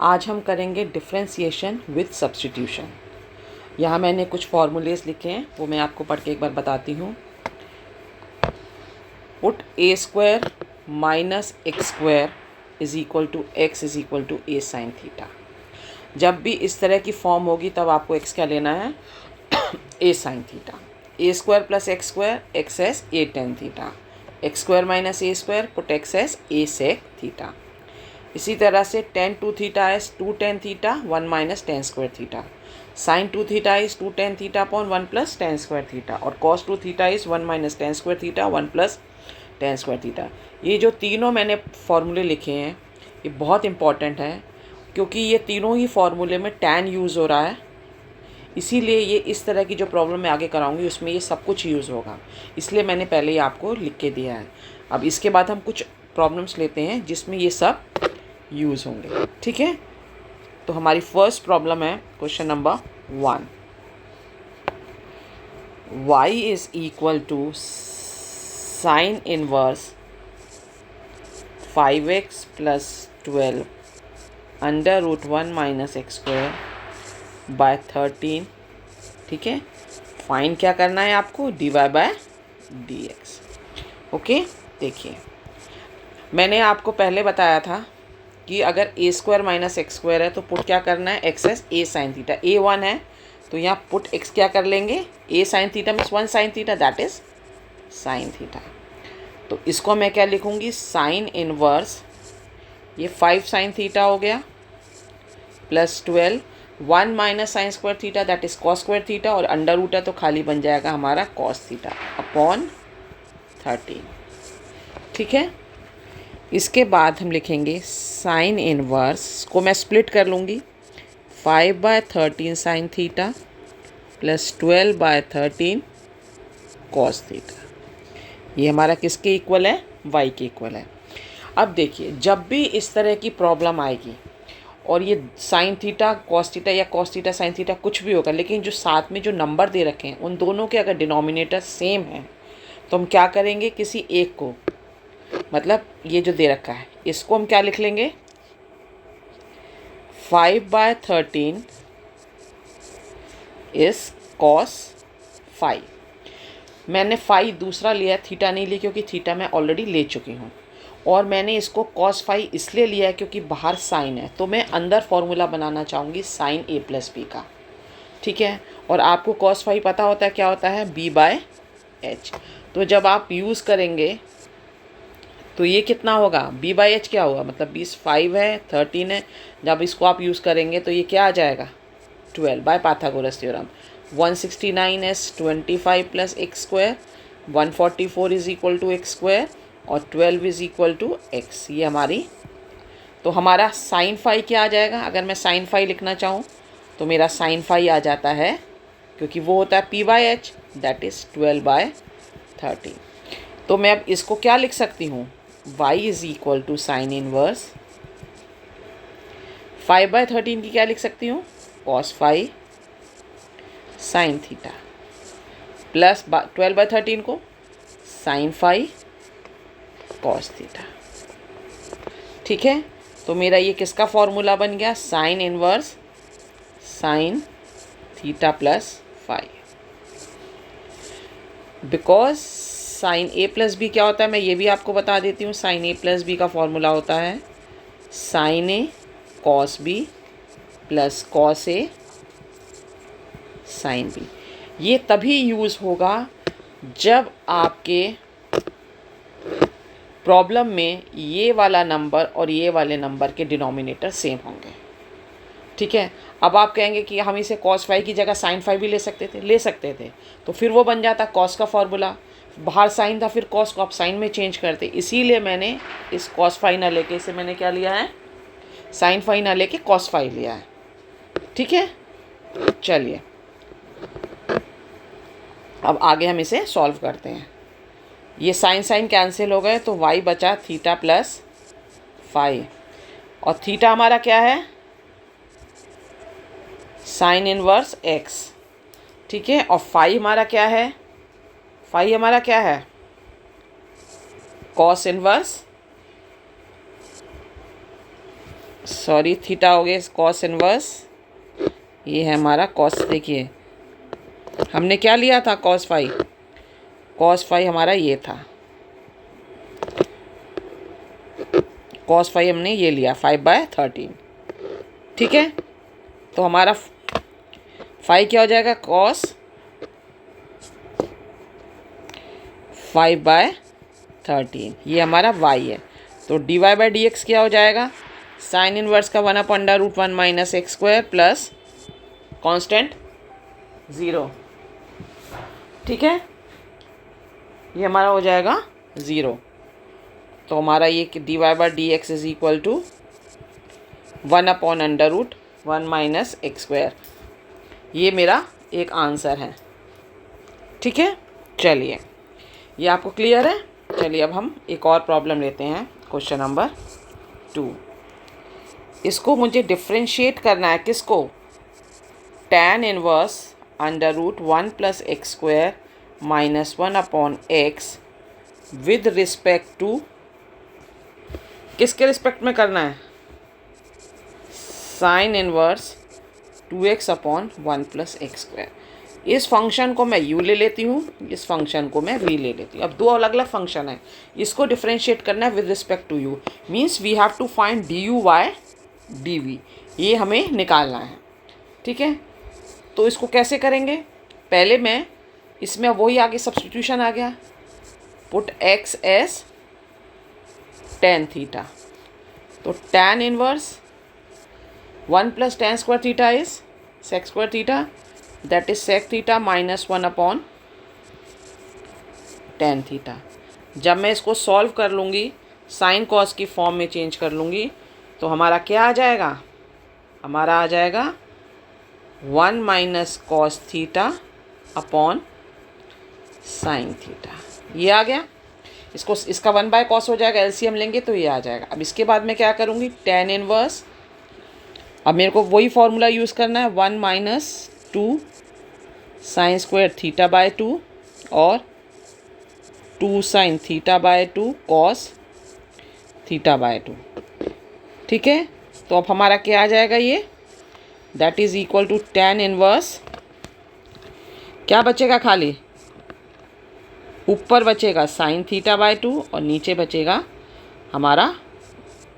आज हम करेंगे डिफरेंशिएशन विद सब्स्टिट्यूशन। यहाँ मैंने कुछ फॉर्मूलेस लिखे हैं, वो मैं आपको पढ़ के एक बार बताती हूँ। Put a square minus x square is equal to x is equal to a sine theta. जब भी इस तरह की फॉर्म होगी तब आपको एक्स क्या लेना है, a sine theta. A square plus x square x as a tan theta, x square minus a square put x as a sec theta. इसी तरह से tan two theta is two tan theta one minus tan square theta, sine two theta is two tan theta upon one plus tan square theta, और cos two theta is one minus tan square theta one plus tan square theta. ये जो तीनों मैंने फार्मूले लिखे हैं ये बहुत इंपॉर्टेंट है, क्योंकि ये तीनों ही फार्मूले में tan यूज़ हो रहा है। इसीलिए ये इस तरह की जो प्रॉब्लम मैं आगे कराऊंगी उसमें ये सब कुछ यूज़ होगा, इसलिए मैंने पहले ही आपको लिख के दिया है। अब इसके बाद हम कुछ प्रॉब्लम्स लेते हैं जिसमें ये सब यूज़ होंगे, ठीक है। तो हमारी फर्स्ट प्रॉब्लम है question number 1। y is equal to sine inverse 5x plus 12 under root 1 minus x square by 13, ठीक है। फाइन क्या करना है आपको, dy बाय dx। ओके, देखिए मैंने आपको पहले बताया था कि अगर a square minus x square है तो पुट क्या करना है, x as a sine theta. A one है तो यहाँ पुट एक्स क्या कर लेंगे, a sine theta means one sine theta, that is sine theta. तो इसको मैं क्या लिखूँगी, साइन इनवर्स, ये 5 साइन थीटा हो गया plus 12 1 minus sine square theta that is cos square theta, और अंडर रूट है तो खाली बन जाएगा हमारा कॉस थीटा अपॉन 13, ठीक है। इसके बाद हम लिखेंगे साइन इनवर्स को मैं स्प्लिट कर लूँगी, 5/13 sign theta plus 12/13 cos theta. ये हमारा किसके इक्वल है, y के इक्वल है। अब देखिए जब भी इस तरह की प्रॉब्लम आएगी और ये साइन थीटा कॉस थीटा या कॉस थीटा साइन थीटा कुछ भी होगा, लेकिन जो साथ में जो नंबर दे रखे हैं उन दोनों के अगर डिनोमिनेटर सेम है तो हम क्या करेंगे, किसी एक को, मतलब ये जो दे रखा है इसको हम क्या लिख लेंगे, 5/13 इस कॉस 5। मैंने 5 दूसरा लिया है, थीटा नहीं ली क्योंकि थीटा मैं ऑलरेडी ले चुकी हूँ, और मैंने इसको कॉस 5 इसलिए लिया है क्योंकि बाहर साइन है, तो मैं अंदर फॉर्मूला बनाना चाहूँगी साइन ए प्लस बी का, ठीक है। और आपको कॉस 5 पता होता है क्या होता है, b/h। तो जब आप यूज़ करेंगे तो ये कितना होगा, b/h क्या होगा, मतलब 5 है 13 है, जब इसको आप यूज़ करेंगे तो ये क्या आ जाएगा, 12 by Pythagoras theorem. 169 is 25 plus x square, 144 is equal to x square, और 12 इज इक्वल टू एक्स। ये हमारी, तो हमारा साइन 5 क्या आ जाएगा, अगर मैं साइन 5 लिखना चाहूँ तो मेरा साइन 5 आ जाता है, क्योंकि वो होता है p/h दैट इज़ 12/13। तो मैं अब इसको क्या लिख सकती हूँ, y is equal to sine inverse 5/13 की क्या लिख सकती हूँ, कॉस 5 साइन थीटा प्लस 12/13 को साइन 5 कॉस थीटा, ठीक है। तो मेरा ये किसका फॉर्मूला बन गया, sine inverse sine theta plus 5। Because sine a plus b क्या होता है, मैं ये भी आपको बता देती हूँ। साइन ए प्लस बी का फॉर्मूला होता है sign A cos B plus cos A sine B. ये तभी यूज़ होगा जब आपके प्रॉब्लम में ये वाला नंबर और ये वाले नंबर के डिनोमिनेटर सेम होंगे, ठीक है। अब आप कहेंगे कि हम इसे cos 5 की जगह sin 5 भी ले सकते थे, तो फिर वो बन जाता cos का फॉर्मूला, बाहर साइन था फिर cos को आप साइन में चेंज करते। इसीलिए मैंने इस cos 5 ना लेके इसे मैंने क्या लिया है, sin 5 ना लेके cos 5 लिया है, ठीक है। चलिए अब आगे हम इसे सॉल्व करते हैं। ये साइन कैंसिल हो गए तो y बचा थीटा प्लस 5, और थीटा हमारा क्या है, साइन इनवर्स x, ठीक है। और 5 हमारा क्या है, 5 हमारा क्या है, कॉस इनवर्स सॉरी थीटा हो गया कॉस इनवर्स, ये है हमारा कॉस। देखिए हमने क्या लिया था, कॉस फाइव, कॉस फाइव हमारा ये था, कॉस फाइव हमने ये लिया 5/13। ठीक है, तो हमारा फाइव क्या हो जाएगा, कॉस 5/13, ये हमारा वाई है। तो dy बाई डी एक्स क्या हो जाएगा, साइन इनवर्स का 1/√1 minus x square plus constant 0। ठीक है, ये हमारा हो जाएगा 0। तो हमारा ये dy by d x is equal to 1/√1 minus x square, ये मेरा एक आंसर है। ठीक है, चलिए ये आपको क्लियर है। चलिए अब हम एक और प्रॉब्लम लेते हैं, क्वेश्चन नंबर 2। इसको मुझे डिफ्रेंशिएट करना है, किसको, tan inverse √1 plus x square minus 1/x with respect to, किसके रिस्पेक्ट में करना है, sine inverse 2x/1 plus x square. इस फंक्शन को मैं u ले लेती हूँ, इस फंक्शन को मैं v ले लेती हूँ। अब दो अलग अलग फंक्शन है, इसको डिफ्रेंशिएट करना है with respect to u, means we have to find du by dv, ये हमें निकालना है। ठीक है, तो इसको कैसे करेंगे, पहले मैं इसमें वही आगे सब्स्टिट्यूशन आ गया, put x as tan theta, तो tan inverse 1 plus tan square theta is sec square theta, that is sec theta minus 1/tan theta. जब मैं इसको सॉल्व कर लूँगी, साइन कॉस की फॉर्म में चेंज कर लूँगी, तो हमारा क्या आ जाएगा, हमारा आ जाएगा 1 minus cos theta upon sine theta, ये आ गया। इसको इसका 1/cos हो जाएगा, एलसीएम लेंगे तो ये आ जाएगा। अब इसके बाद मैं क्या करूँगी, tan इनवर्स, अब मेरे को वही फॉर्मूला यूज़ करना है, 1 minus 2 sine square theta by 2 और 2 sine theta by 2 cos theta by 2। ठीक है, तो अब हमारा क्या आ जाएगा, ये that is equal to tan inverse, क्या बचेगा, खाली ऊपर बचेगा साइन थीटा बाय 2 और नीचे बचेगा हमारा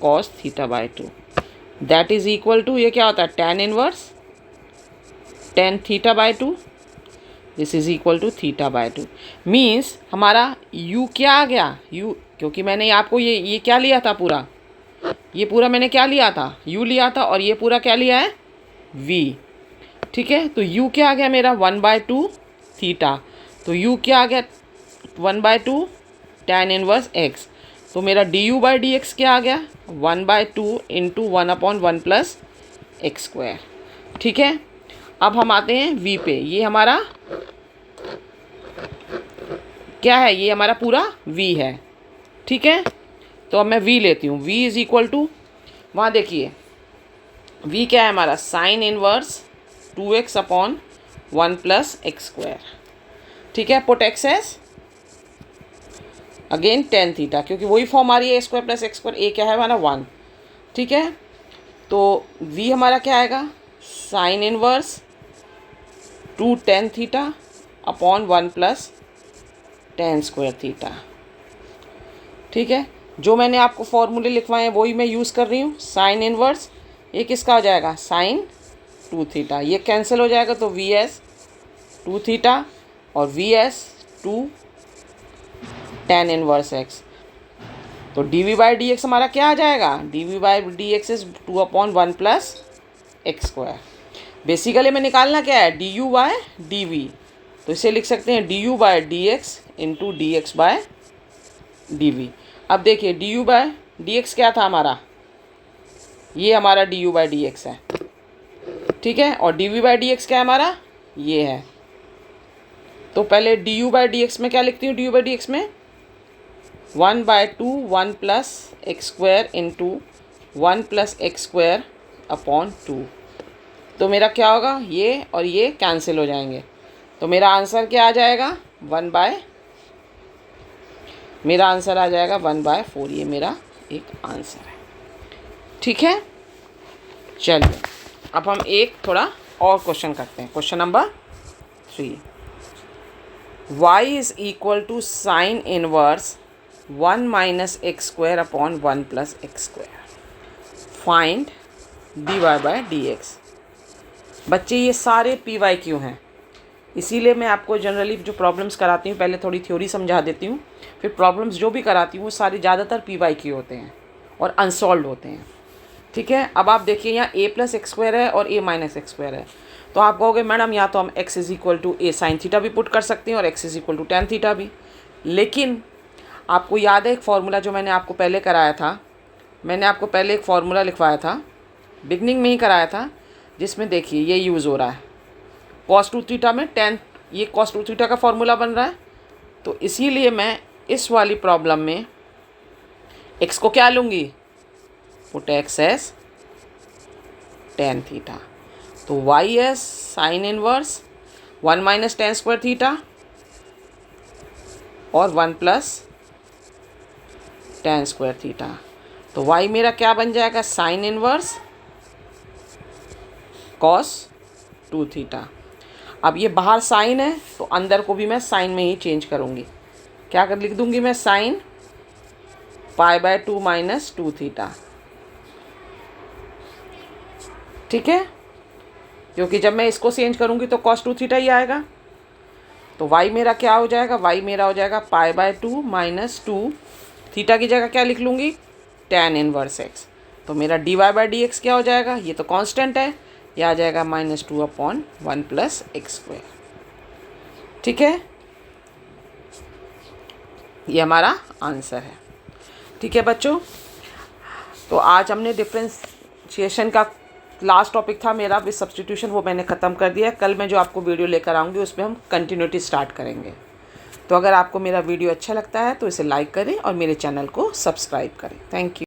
cos theta by 2, that is equal to, ये क्या होता है, tan inverse tan theta by 2, this is equal to theta by 2। Means हमारा u क्या आ गया, u, क्योंकि मैंने आपको ये क्या लिया था, पूरा ये पूरा मैंने क्या लिया था, u लिया था, और ये पूरा क्या लिया है, v। ठीक है, तो u क्या आ गया मेरा 1/2 थीटा, तो u क्या आ गया 1/2 tan इनवर्स x, तो मेरा du बाई डी एक्स क्या आ गया 1/2 इंटू 1/1 प्लस एक्स स्क्वायर। ठीक है, अब हम आते हैं v पे, ये हमारा क्या है, ये हमारा पूरा v है। ठीक है, तो अब मैं v लेती हूँ, v इज़ इक्वल टू, वहाँ देखिए v क्या है हमारा, sine inverse 2x/1 plus x square. ठीक है, put x as again tan theta, क्योंकि वही फॉर्म आ रही है a square plus x square, a क्या है हमारा 1। ठीक है, तो v हमारा क्या आएगा, sine inverse 2 tan theta upon 1 plus tan square theta. ठीक है, जो मैंने आपको फॉर्मूले लिखवाए हैं वही मैं यूज़ कर रही हूँ। साइन इनवर्स ये किसका हो जाएगा, साइन 2 थीटा, ये कैंसिल हो जाएगा, तो वी एस 2 थीटा और v as 2 tan inverse x, तो d v by d x हमारा क्या आ जाएगा, d v by d x is 2/1 plus x square. Basically में निकालना क्या है, d u by d v, तो इसे लिख सकते हैं d u by d x into d x by d v. अब देखिए d u by d x क्या था हमारा, ये हमारा d u by d x है। ठीक है, और d v by d x क्या है हमारा, ये है। तो पहले d u by d x में क्या लिखती हूँ, d u by d x में 1/2 1 plus x square into 1 plus x square upon 2। तो मेरा क्या होगा, ये और ये कैंसिल हो जाएंगे, तो मेरा आंसर क्या आ जाएगा, मेरा आंसर आ जाएगा 1/4, ये मेरा एक आंसर है। ठीक है, चलिए अब हम एक थोड़ा और क्वेश्चन करते हैं। Question number 3, y is equal to sine inverse 1 minus x square upon 1 plus x square, find dy by dx। बच्चे ये सारे पी वाई क्यू हैं, इसीलिए मैं आपको जनरली जो प्रॉब्लम्स कराती हूँ पहले थोड़ी थ्योरी समझा देती हूँ, फिर प्रॉब्लम्स जो भी कराती हूँ वो सारे ज़्यादातर पी वाई क्यू होते हैं और अनसॉल्व होते हैं। ठीक है, अब आप देखिए यहाँ a प्लस एक्स स्क्वायर है और a माइनस एक्स स्क्वायर है, तो आप कहोगे मैडम या तो हम x is equal to a sine theta भी पुट कर सकते हैं और x is equal to tan theta भी। लेकिन आपको याद है एक फार्मूला जो मैंने आपको पहले कराया था, मैंने आपको पहले एक फार्मूला लिखवाया था, बिगनिंग में ही कराया था, जिसमें देखिए ये यूज़ हो रहा है cos 2 थीटा में टेन, ये cos 2 थीटा का फार्मूला बन रहा है। तो इसीलिए मैं इस वाली प्रॉब्लम में x को क्या लूँगी, put x S tan theta, तो y S sign inverse 1 minus tan square theta और 1 प्लस टेन स्क्वायर थीटा, तो y मेरा क्या बन जाएगा, साइन इनवर्स cos 2 थीटा। अब ये बाहर साइन है तो अंदर को भी मैं साइन में ही चेंज करूँगी, क्या कर लिख दूँगी मैं, sine pi by 2 minus 2 theta. ठीक है, क्योंकि जब मैं इसको चेंज करूँगी तो cos 2 थीटा ही आएगा, तो y मेरा क्या हो जाएगा, y मेरा हो जाएगा पाई बाय 2 माइनस 2 थीटा की जगह क्या लिख लूँगी, tan इनवर्स x। तो मेरा dy बाय dx क्या हो जाएगा, ये तो कांस्टेंट है, यह आ जाएगा -2 अपॉन 1 प्लस एक्स स्क्वायर। ठीक है, ये हमारा आंसर है। ठीक है बच्चों, तो आज हमने डिफरेंशिएशन का लास्ट टॉपिक था मेरा विद सब्स्टिट्यूशन, वो मैंने ख़त्म कर दिया। कल मैं जो आपको वीडियो लेकर आऊँगी उसमें हम कंटिन्यूटी स्टार्ट करेंगे। तो अगर आपको मेरा वीडियो अच्छा लगता है तो इसे लाइक करें और मेरे चैनल को सब्सक्राइब करें। Thank you.